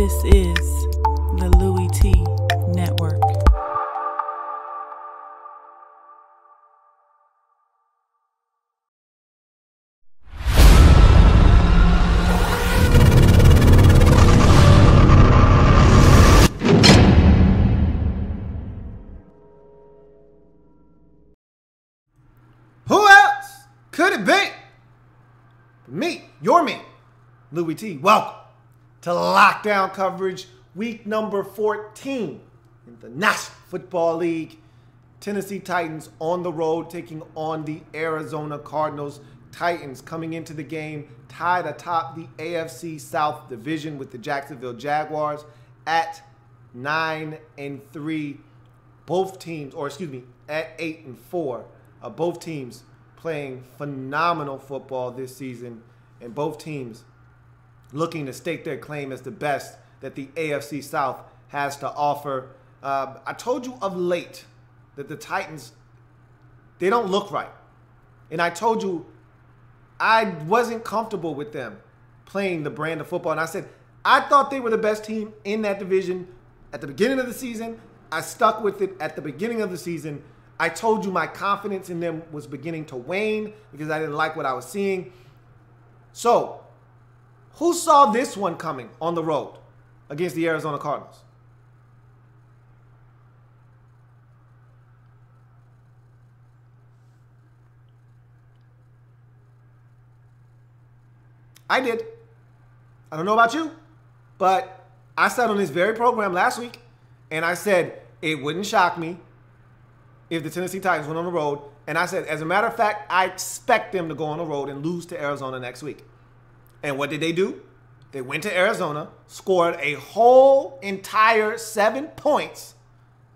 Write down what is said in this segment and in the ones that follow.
This is the Louie T Network. Who else could it be? Me, your man, Louie T. Welcome to lockdown coverage, week number 14 in the National Football League. Tennessee Titans on the road taking on the Arizona Cardinals. Titans coming into the game tied atop the AFC South division with the Jacksonville Jaguars at 9-3. Both teams, at 8-4. Both teams playing phenomenal football this season, and both teams looking to stake their claim as the best that the AFC South has to offer. I told you of late that the Titans, they don't look right. And I told you I wasn't comfortable with them playing the brand of football. And I said, I thought they were the best team in that division at the beginning of the season. I stuck with it at the beginning of the season. I told you my confidence in them was beginning to wane because I didn't like what I was seeing. So, who saw this one coming on the road against the Arizona Cardinals? I did. I don't know about you, but I said on this very program last week, and I said it wouldn't shock me if the Tennessee Titans went on the road. And I said, as a matter of fact, I expect them to go on the road and lose to Arizona next week. And what did they do? They went to Arizona, scored a whole entire 7 points,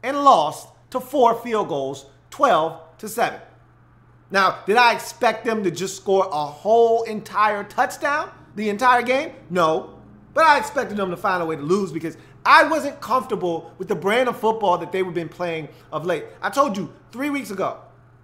and lost to 4 field goals, 12-7. Now, did I expect them to just score a whole entire touchdown the entire game? No. But I expected them to find a way to lose because I wasn't comfortable with the brand of football that they've been playing of late. I told you 3 weeks ago,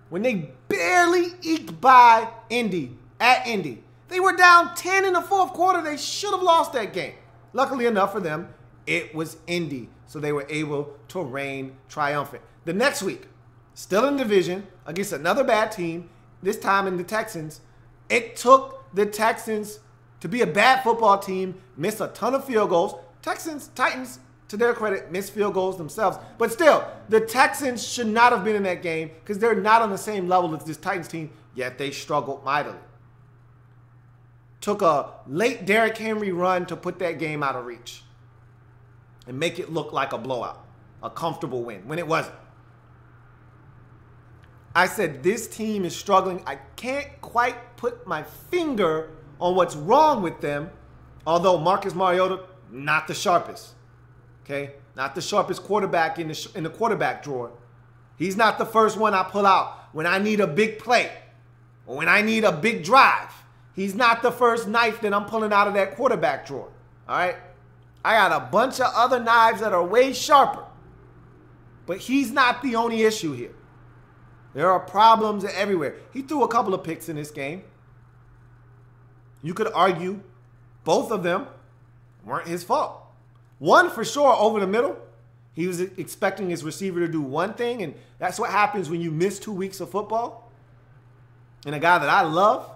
when they barely eked by Indy, at Indy, they were down 10 in the fourth quarter. They should have lost that game. Luckily enough for them, it was Indy, so they were able to reign triumphant. The next week, still in division, against another bad team, this time in the Texans. It took the Texans to be a bad football team, miss a ton of field goals. Titans, to their credit, missed field goals themselves. But still, the Texans should not have been in that game because they're not on the same level as this Titans team, yet they struggled mightily. Took a late Derrick Henry run to put that game out of reach and make it look like a blowout, a comfortable win, when it wasn't. I said, this team is struggling. I can't quite put my finger on what's wrong with them, although Marcus Mariota, not the sharpest, okay? Not the sharpest quarterback in the quarterback drawer. He's not the first one I pull out when I need a big play or when I need a big drive. He's not the first knife that I'm pulling out of that quarterback drawer, all right? I got a bunch of other knives that are way sharper, but he's not the only issue here. There are problems everywhere. He threw a couple of picks in this game. You could argue both of them weren't his fault. One for sure over the middle. He was expecting his receiver to do one thing, and that's what happens when you miss 2 weeks of football. And a guy that I love,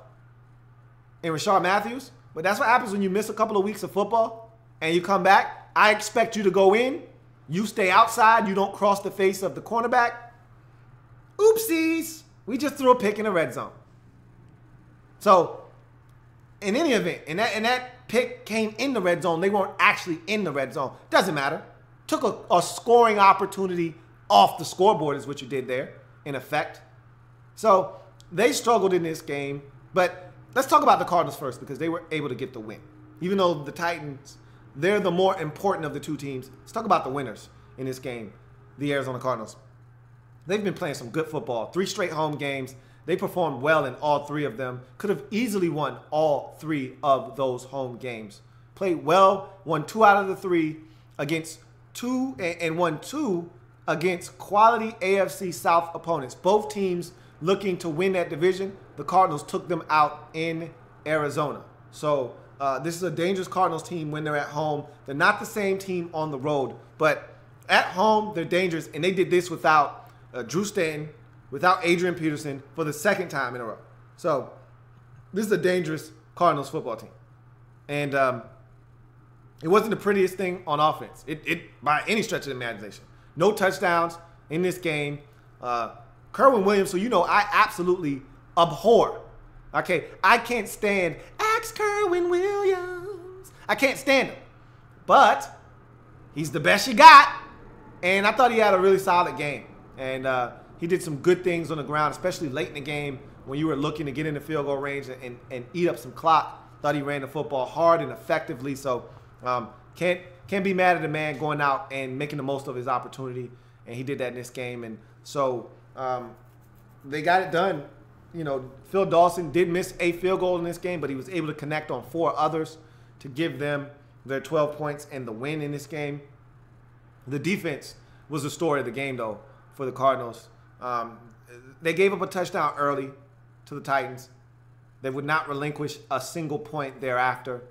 in Rashard Matthews, but that's what happens when you miss a couple of weeks of football and you come back. I expect you to go in. You stay outside. You don't cross the face of the cornerback. Oopsies. We just threw a pick in the red zone. So, in any event, and that pick came in the red zone. They weren't actually in the red zone. Doesn't matter. Took a scoring opportunity off the scoreboard is what you did there, in effect. So, they struggled in this game. But let's talk about the Cardinals first because they were able to get the win. Even though the Titans, they're the more important of the two teams. Let's talk about the winners in this game, the Arizona Cardinals. They've been playing some good football. 3 straight home games. They performed well in all 3 of them. Could have easily won all 3 of those home games. Played well, won 2 out of the 3 against won 2 against quality AFC South opponents. Both teams looking to win that division. The Cardinals took them out in Arizona. So This is a dangerous Cardinals team when they're at home. They're not the same team on the road, but at home they're dangerous, and they did this without Drew Stanton, without Adrian Peterson for the second time in a row. So this is a dangerous Cardinals football team, and it wasn't the prettiest thing on offense. It by any stretch of the imagination. No touchdowns in this game. Kerwin Williams, who I absolutely abhor. Okay, I can't stand Kerwin Williams. I can't stand him, but he's the best you got, and I thought he had a really solid game. And he did some good things on the ground, especially late in the game when you were looking to get in the field goal range and eat up some clock. Thought he ran the football hard and effectively. So can't be mad at the man going out and making the most of his opportunity, and he did that in this game. And so they got it done. Phil Dawson did miss a field goal in this game, but he was able to connect on 4 others to give them their 12 points and the win in this game. The defense was the story of the game, though, for the Cardinals. They gave up a touchdown early to the Titans. They would not relinquish a single point thereafter.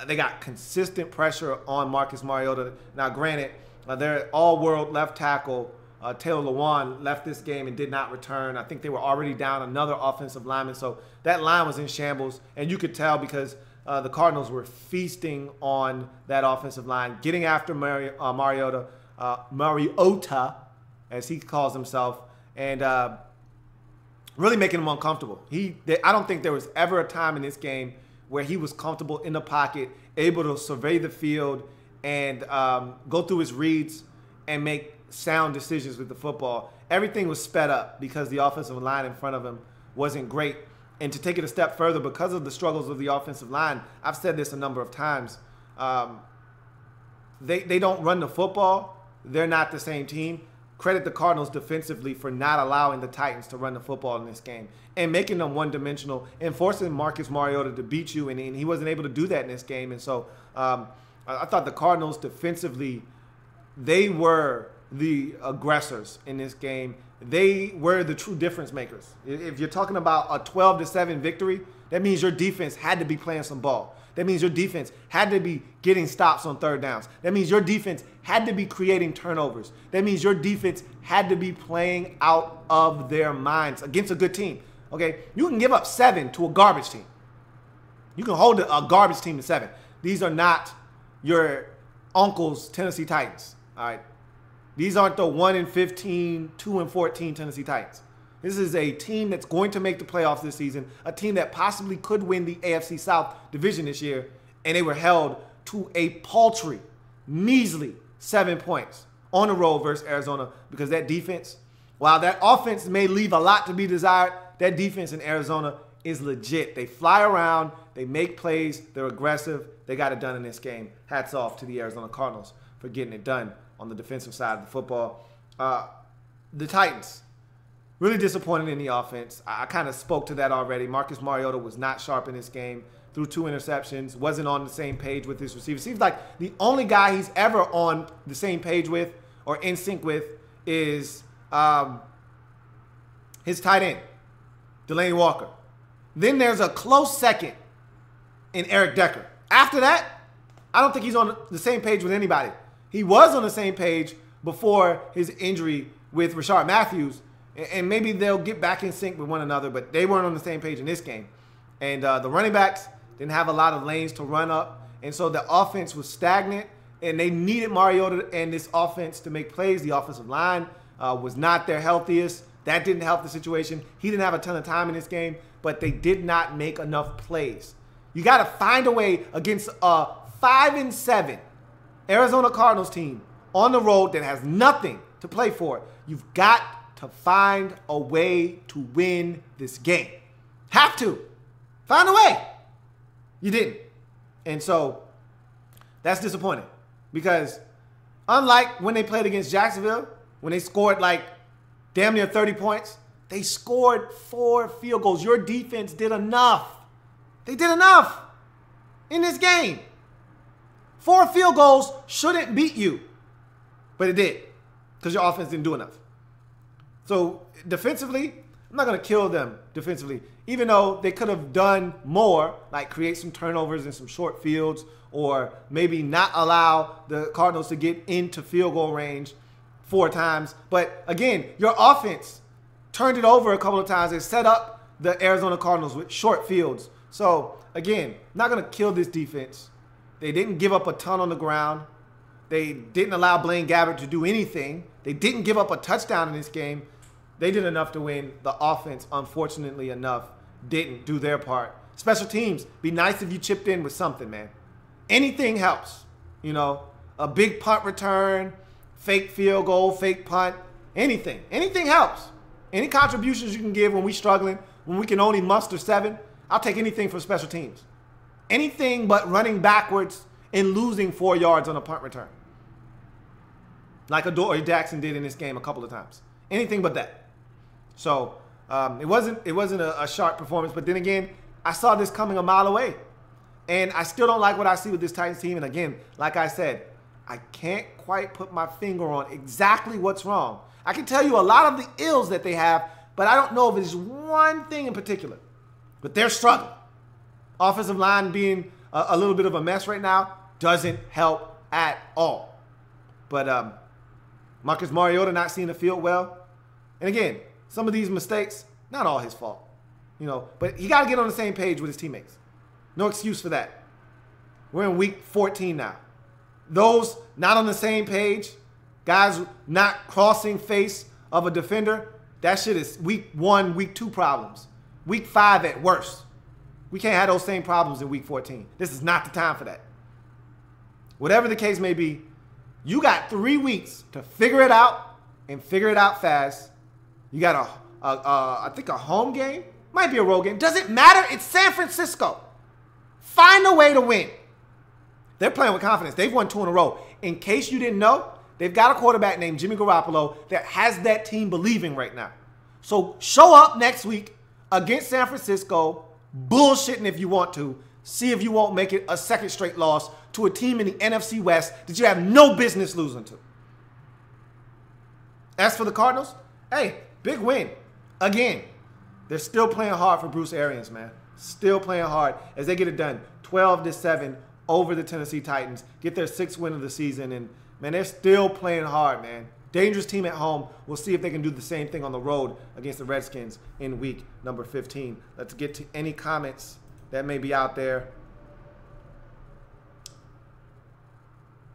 They got consistent pressure on Marcus Mariota. Now, granted, their all-world left tackle, Taylor Lewan, left this game and did not return. I think they were already down another offensive lineman. So that line was in shambles. And you could tell because the Cardinals were feasting on that offensive line, getting after Mariota, as he calls himself, and really making him uncomfortable. I don't think there was ever a time in this game where he was comfortable in the pocket, able to survey the field and go through his reads and make sound decisions with the football. Everything was sped up because the offensive line in front of him wasn't great. And to take it a step further, because of the struggles of the offensive line, I've said this a number of times, they don't run the football. They're not the same team. Credit the Cardinals defensively for not allowing the Titans to run the football in this game and making them one-dimensional and forcing Marcus Mariota to beat you, and he wasn't able to do that in this game. And so I thought the Cardinals defensively, they were the aggressors in this game. They were the true difference makers. If you're talking about a 12-7 victory, that means your defense had to be playing some ball. That means your defense had to be getting stops on third downs. That means your defense had to be creating turnovers. That means your defense had to be playing out of their minds against a good team. Okay, you can give up 7 to a garbage team. You can hold a garbage team to 7. These are not your uncle's Tennessee Titans. All right. These aren't the 1-15, 2-14 Tennessee Titans. This is a team that's going to make the playoffs this season, a team that possibly could win the AFC South division this year, and they were held to a paltry, measly 7 points on the road versus Arizona because that defense, while that offense may leave a lot to be desired, that defense in Arizona is legit. They fly around, they make plays, they're aggressive. They got it done in this game. Hats off to the Arizona Cardinals for getting it done on the defensive side of the football. The Titans, really disappointed in the offense. I kind of spoke to that already. Marcus Mariota was not sharp in this game, threw 2 interceptions, wasn't on the same page with his receivers. Seems like the only guy he's ever on the same page with or in sync with is his tight end, Delaney Walker. Then there's a close second in Eric Decker. After that, I don't think he's on the same page with anybody. He was on the same page before his injury with Rashard Matthews, and maybe they'll get back in sync with one another, but they weren't on the same page in this game. And the running backs didn't have a lot of lanes to run up, and so the offense was stagnant, and they needed Mariota and this offense to make plays. The offensive line was not their healthiest. That didn't help the situation. He didn't have a ton of time in this game, but they did not make enough plays. You got to find a way against a 5-7 Arizona Cardinals team on the road that has nothing to play for. You've got to find a way to win this game. Have to. Find a way. You didn't. And so that's disappointing because unlike when they played against Jacksonville, when they scored like damn near 30 points, they scored 4 field goals. Your defense did enough. They did enough in this game. 4 field goals shouldn't beat you, but it did because your offense didn't do enough. So defensively, I'm not going to kill them defensively, even though they could have done more, like create some turnovers and some short fields, or maybe not allow the Cardinals to get into field goal range 4 times. But again, your offense turned it over a couple of times and set up the Arizona Cardinals with short fields. So again, not going to kill this defense. They didn't give up a ton on the ground. They didn't allow Blaine Gabbert to do anything. They didn't give up a touchdown in this game. They did enough to win. The offense, unfortunately enough, didn't do their part. Special teams, be nice if you chipped in with something, man. Anything helps. You know, a big punt return, fake field goal, fake punt, anything. Anything helps. Any contributions you can give when we're struggling, when we can only muster 7, I'll take anything for special teams. Anything but running backwards and losing 4 yards on a punt return, like Adoree Jackson did in this game a couple of times. Anything but that. So it wasn't a sharp performance. But then again, I saw this coming a mile away, and I still don't like what I see with this Titans team. And again, like I said, I can't quite put my finger on exactly what's wrong. I can tell you a lot of the ills that they have, but I don't know if it's one thing in particular. But they're struggling. Offensive line being a little bit of a mess right now doesn't help at all. But Marcus Mariota not seeing the field well. And again, some of these mistakes, not all his fault. You know, but he got to get on the same page with his teammates. No excuse for that. We're in week 14 now. Those not on the same page, guys not crossing face of a defender, that shit is week 1, week 2 problems. Week 5 at worst. We can't have those same problems in week 14. This is not the time for that. Whatever the case may be, you got 3 weeks to figure it out and figure it out fast. You got I think a home game, might be a road game. Doesn't matter. It's San Francisco. Find a way to win. They're playing with confidence. They've won 2 in a row. In case you didn't know, they've got a quarterback named Jimmy Garoppolo that has that team believing right now. So show up next week against San Francisco, bullshitting if you want to. See if you won't make it a second straight loss to a team in the NFC West that you have no business losing to. As for the Cardinals, hey, big win. Again, they're still playing hard for Bruce Arians, man. Still playing hard as they get it done. 12-7 over the Tennessee Titans. Get their 6th win of the season. And, man, they're still playing hard, man. Dangerous team at home. We'll see if they can do the same thing on the road against the Redskins in week number 15. Let's get to any comments that may be out there.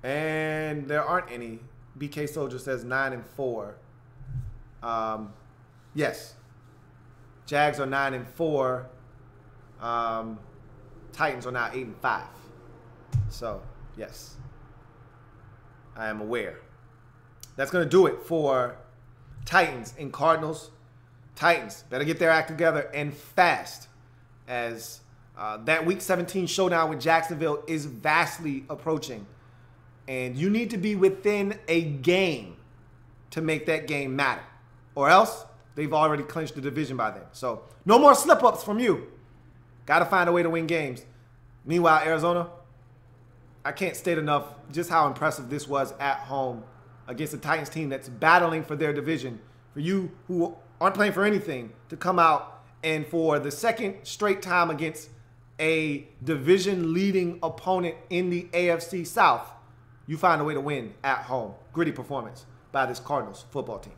And there aren't any. BK Soldier says 9-4. Yes. Jags are 9-4. Titans are now 8-5. So, yes. I am aware. That's going to do it for Titans and Cardinals. Titans better get their act together and fast, as that Week 17 showdown with Jacksonville is vastly approaching. And you need to be within a game to make that game matter. Or else, they've already clinched the division by then. So, no more slip-ups from you. Got to find a way to win games. Meanwhile, Arizona, I can't state enough just how impressive this was at home against a Titans team that's battling for their division. For you who aren't playing for anything to come out and for the 2nd straight time against a division-leading opponent in the AFC South, you find a way to win at home. Gritty performance by this Cardinals football team.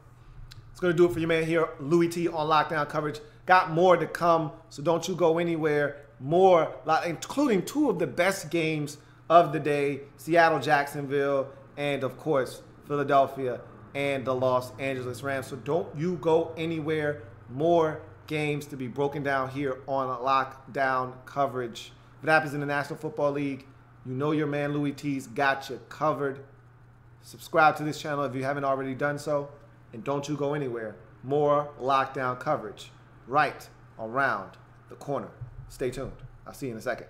It's going to do it for you, man, here. Louie T on Lockdown Coverage. Got more to come, so don't you go anywhere. More, including 2 of the best games of the day. Seattle, Jacksonville, and, of course, Philadelphia and the Los Angeles Rams. So don't you go anywhere. More games to be broken down here on Lockdown Coverage. What happens in the National Football League, you know your man Louie T's got you covered. Subscribe to this channel if you haven't already done so. And don't you go anywhere. More Lockdown Coverage right around the corner. Stay tuned. I'll see you in a second.